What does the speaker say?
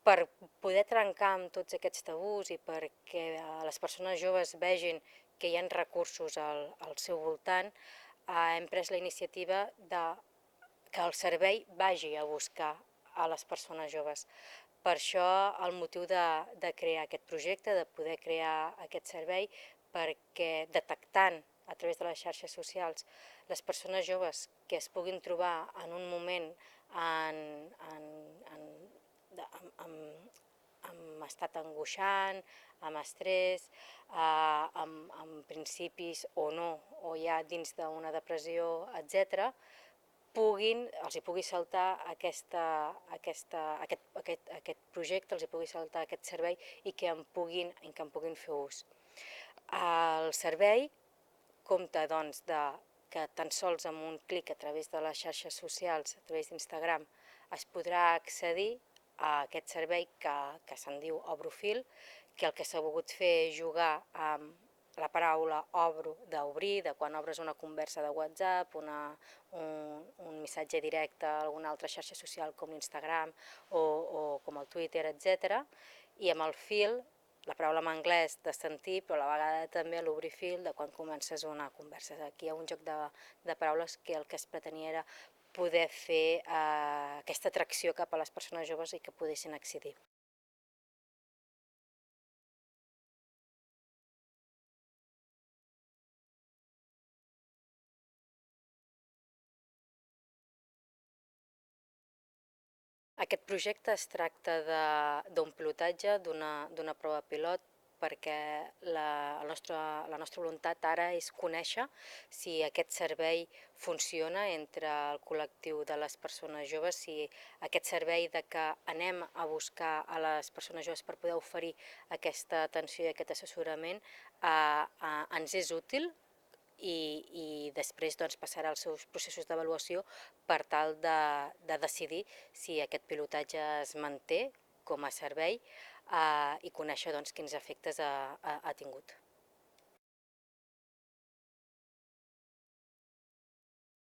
Per poder trencar amb tots aquests tabús i perquè les persones joves vegin que hi ha recursos al seu voltant, hem pres la iniciativa de que el servei vagi a buscar a les persones joves. Per això el motiu de crear aquest projecte, de poder crear aquest servei, perquè detectant a través de les xarxes socials les persones joves que es puguin trobar en un moment amb estat angoixant, amb estrès, amb principis o no, o ja dins d'una depressió, etc., els hi pugui saltar aquest projecte, els hi pugui saltar aquest servei i que en puguin fer ús. El servei compta doncs que tan sols amb un clic a través de les xarxes socials, a través d'Instagram, es podrà accedir a aquest servei que se'n diu Obrofil, que el que s'ha volgut fer és jugar amb la paraula obro, d'obrir, de quan obres una conversa de WhatsApp, un missatge directe a alguna altra xarxa social com l'Instagram o com el Twitter, etc. I amb el fil, la paraula en anglès de sentir, però a la vegada també l'obrir fil de quan comences una conversa. Aquí hi ha un joc de paraules que el que es pretenia era poder fer aquesta atracció cap a les persones joves i que poguessin accedir. Aquest projecte es tracta d'un pilotatge, d'una prova pilot, perquè la nostra voluntat ara és conèixer si aquest servei funciona entre el col·lectiu de les persones joves, si aquest servei de que anem a buscar a les persones joves per poder oferir aquesta atenció i aquest assessorament ens és útil, i després passarà als seus processos d'avaluació per tal de decidir si aquest pilotatge es manté com a servei i conèixer quins efectes ha tingut.